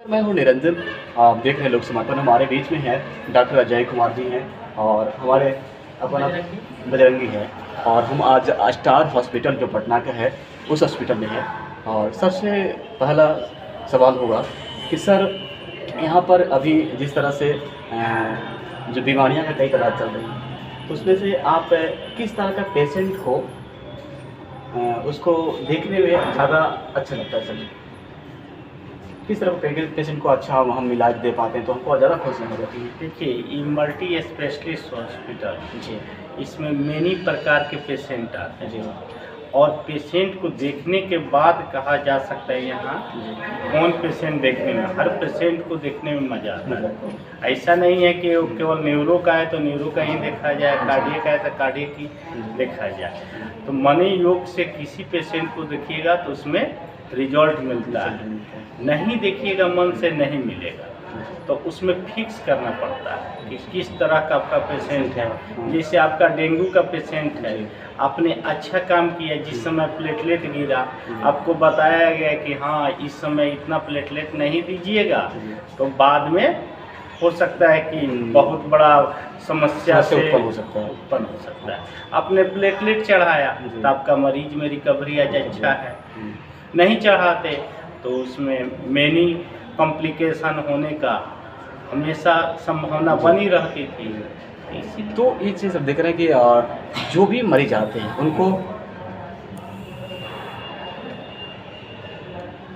मैं हूँ निरंजन। आप देख रहे हैं लोक समाचार। हमारे बीच में है डॉक्टर अजय कुमार जी हैं और हमारे अपना बजरंगी है। और हम आज स्टार हॉस्पिटल जो पटना का है उस हॉस्पिटल में है। और सबसे पहला सवाल होगा कि सर, यहाँ पर अभी जिस तरह से जो बीमारियाँ का कई तरह चल रही हैं, तो उसमें से आप किस तरह का पेशेंट को उसको देखने में ज़्यादा अच्छा लगता है सर? किस तरह पेशेंट को अच्छा हम इलाज दे पाते हैं तो हमको ज़्यादा खुशी हो जाती है? देखिए, ये मल्टी स्पेशलिस्ट हॉस्पिटल, जी इसमें मेनी प्रकार के पेशेंट आते जी हैं और पेशेंट को देखने के बाद कहा जा सकता है यहाँ कौन पेशेंट देखने में, हर पेशेंट को देखने में मज़ा आता है। ऐसा नहीं है कि वो केवल न्यूरो का है तो न्यूरो का ही देखा जाए, कार्डियक का है तो कार्डियक ही देखा जाए। तो मनी योग से किसी पेशेंट को देखिएगा तो उसमें रिजल्ट मिलता है, नहीं देखिएगा मन से नहीं मिलेगा। तो उसमें फिक्स करना पड़ता है कि किस तरह का आपका पेशेंट है। जैसे आपका डेंगू का पेशेंट है, आपने अच्छा काम किया, जिस समय प्लेटलेट गिरा आपको बताया गया कि हाँ इस समय इतना प्लेटलेट नहीं दीजिएगा, तो बाद में हो सकता है कि बहुत बड़ा समस्या से उत्पन्न हो सकता है। आपने प्लेटलेट चढ़ाया तो आपका मरीज में रिकवरी आज अच्छा है, नहीं चढ़ाते तो उसमें मेनी कॉम्प्लिकेशन होने का हमेशा संभावना बनी रहती थी। इसी तो ये चीज़ अब देख रहे हैं कि जो भी मरीज आते हैं उनको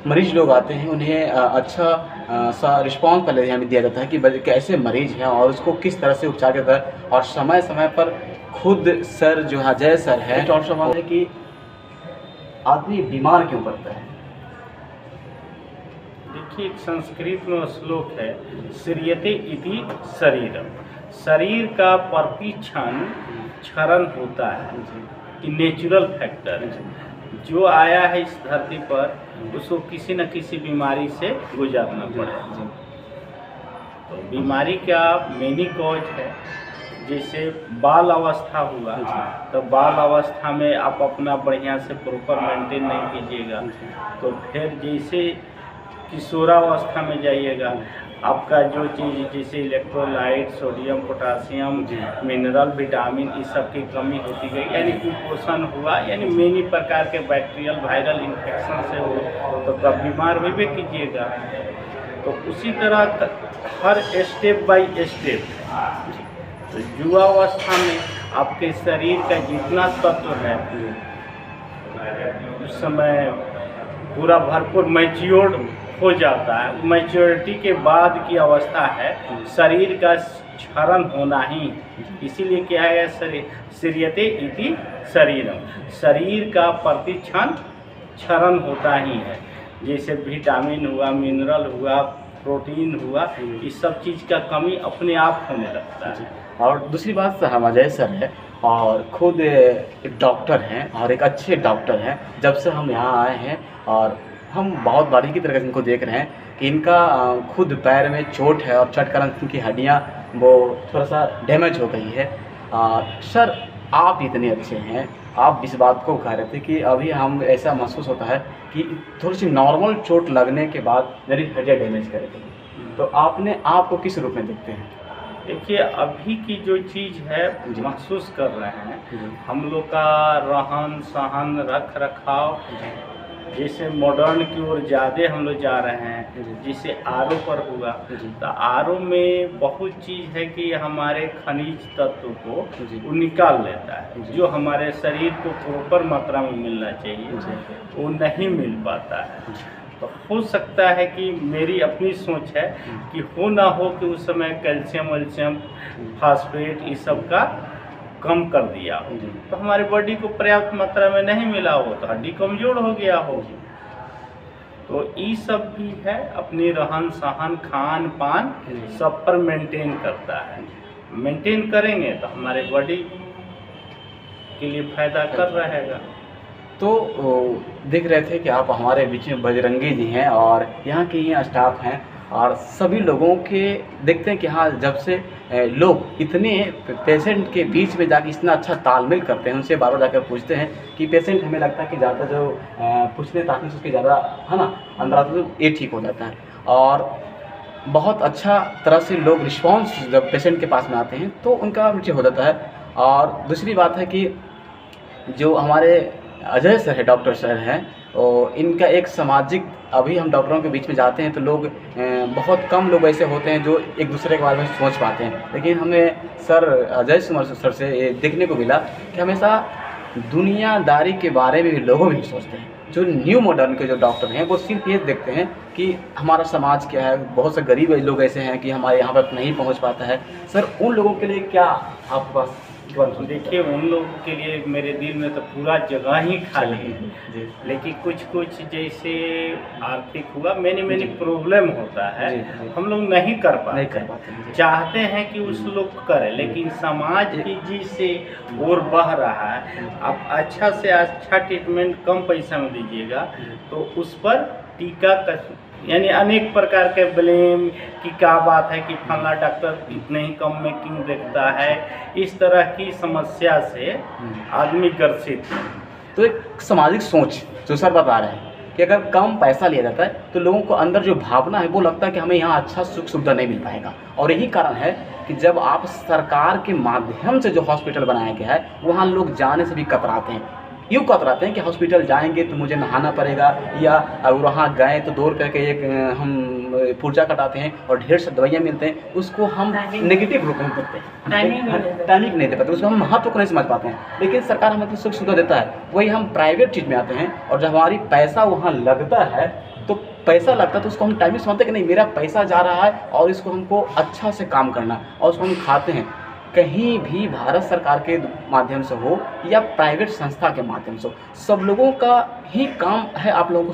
मरीज लोग आते हैं उन्हें अच्छा सा रिस्पॉन्स पहले हमें दिया जाता है कि कैसे मरीज हैं और उसको किस तरह से उपचार करता है। और समय समय पर खुद सर जो अजय सर है और सवाल है कि आदमी बीमार क्यों पड़ता है? देखिए, एक संस्कृत में श्लोक है, श्रियते इति शरीरम। शरीर का प्रतिक्षण क्षरण होता है, कि नेचुरल फैक्टर है। जो आया है इस धरती पर उसको किसी न किसी बीमारी से गुजरना पड़ेगा। तो बीमारी का मेनी कॉज है। जैसे बाल अवस्था हुआ तो बाल अवस्था में आप अपना बढ़िया से प्रॉपर मेंटेन नहीं कीजिएगा, तो फिर जैसे किशोरावस्था में जाइएगा, आपका जो चीज़ जैसे electrolyte, sodium, potassium, mineral, vitamin, इस सब की कमी होती गई, यानी कुपोषण हुआ, यानी मेनी प्रकार के बैक्टीरियल वायरल इन्फेक्शन से हो तो कब बीमार भी कीजिएगा। तो उसी तरह हर स्टेप बाय स्टेप, तो युवावस्था में आपके शरीर का जितना तत्व है उस समय पूरा भरपूर मैच्योर्ड हो जाता है। मैच्योरिटी के बाद की अवस्था है शरीर का क्षरण होना ही। इसीलिए क्या है, श्रियते इति शरीरम, शरीर का प्रतिक्षण क्षरण होता ही है। जैसे विटामिन हुआ, मिनरल हुआ, प्रोटीन हुआ, इस सब चीज़ का कमी अपने आप होने लगता है। और दूसरी बात हम अजय सर है और खुद एक डॉक्टर हैं और एक अच्छे डॉक्टर हैं। जब से हम यहाँ आए हैं और हम बहुत बारीकी तरीके से इनको देख रहे हैं कि इनका खुद पैर में चोट है और चोट कारण इनकी हड्डियाँ वो थोड़ा सा डैमेज हो गई है। सर, आप इतने अच्छे हैं, आप इस बात को कह रहे थे कि अभी हम ऐसा महसूस होता है कि थोड़ी सी नॉर्मल चोट लगने के बाद मेरी हड्डियाँ डैमेज करेगी, तो आपने आपको किस रूप में देखते हैं? देखिए, अभी की जो चीज़ है महसूस कर रहे हैं हम लोग का रहन सहन, रख रखाव, जैसे मॉडर्न की ओर ज़्यादा हम लोग जा रहे हैं। जैसे आरओ पर हुआ तो आरओ में बहुत चीज़ है कि हमारे खनिज तत्व को वो निकाल लेता है, जो हमारे शरीर को प्रॉपर मात्रा में मिलना चाहिए वो नहीं मिल पाता है। तो हो सकता है कि मेरी अपनी सोच है कि हो ना हो कि उस समय कैल्शियम वैल्शियम फास्फेट इस सब का कम कर दिया हो, तो हमारी बॉडी को पर्याप्त मात्रा में नहीं मिला हो तो हड्डी कमज़ोर हो गया हो। तो ये सब भी है, अपनी रहन सहन, खान पान सब पर मेंटेन करता है। मेंटेन करेंगे तो हमारे बॉडी के लिए फ़ायदा कर रहेगा। तो देख रहे थे कि आप हमारे बीच में बजरंगी जी हैं और यहाँ के ही स्टाफ हैं और सभी लोगों के देखते हैं कि हाँ, जब से लोग इतने पेशेंट के बीच में जाके इतना अच्छा तालमेल करते हैं, उनसे बार बार जाकर पूछते हैं कि पेशेंट हमें लगता है कि ज़्यादा जो पूछने ताकने से उसके ज़्यादा है ना अंदर आता है तो ये ठीक हो जाता है। और बहुत अच्छा तरह से लोग रिस्पॉन्स जब पेशेंट के पास में आते हैं तो उनका मृत्यु हो जाता है। और दूसरी बात है कि जो हमारे अजय सर है, डॉक्टर सर हैं, और इनका एक सामाजिक, अभी हम डॉक्टरों के बीच में जाते हैं तो लोग बहुत कम लोग ऐसे होते हैं जो एक दूसरे के बारे में सोच पाते हैं, लेकिन हमें सर अजय कुमार सर से ये देखने को मिला कि हमेशा दुनियादारी के बारे में भी लोगों भी सोचते हैं। जो न्यू मॉडर्न के जो डॉक्टर हैं वो सिर्फ ये देखते हैं कि हमारा समाज क्या है, बहुत से गरीब लोग ऐसे हैं कि हमारे यहाँ पर नहीं पहुँच पाता है। सर उन लोगों के लिए क्या आपके पास? देखिए, उन लोगों के लिए मेरे दिल में तो पूरा जगह ही खाली है, लेकिन कुछ कुछ जैसे आर्थिक हुआ, मैंने प्रॉब्लम होता है, हम लोग नहीं कर पाते। चाहते हैं कि उस लोग करें, लेकिन समाज की जी से और बह रहा है। आप अच्छा से अच्छा ट्रीटमेंट कम पैसा में दीजिएगा तो उस पर टीका यानी अनेक प्रकार के ब्लेम की क्या बात है कि फला डॉक्टर इतने ही कम में क्यों देखता है, इस तरह की समस्या से आदमी ग्रसित है। तो एक सामाजिक सोच जो सर बता रहे हैं कि अगर कम पैसा लिया जाता है तो लोगों को अंदर जो भावना है वो लगता है कि हमें यहाँ अच्छा सुख सुविधा नहीं मिल पाएगा। और यही कारण है कि जब आप सरकार के माध्यम से जो हॉस्पिटल बनाया गया है वहाँ लोग जाने से भी कतराते हैं। यूँ कतराते हैं कि हॉस्पिटल जाएंगे तो मुझे नहाना पड़ेगा, या अगर वहाँ गए तो 2 रुपये के एक हम पुर्जा कटाते हैं और ढेर से दवाइयाँ मिलते हैं, उसको हम नेगेटिव रूप में करते हैं, टाइमिंग नहीं दे पाते, उसको हम महत्व को नहीं समझ पाते हैं। लेकिन सरकार हमें तो सुख सुविधा देता है, वही हम प्राइवेट चीज़ में आते हैं और जब हमारी पैसा वहाँ लगता है तो पैसा लगता है तो उसको हम टाइमिंग समझते हैं कि नहीं, मेरा पैसा जा रहा है और इसको हमको अच्छा से काम करना और उसको हम खाते हैं। कहीं भी भारत सरकार के माध्यम से हो या प्राइवेट संस्था के माध्यम से हो, सब लोगों का ही काम है आप लोगों को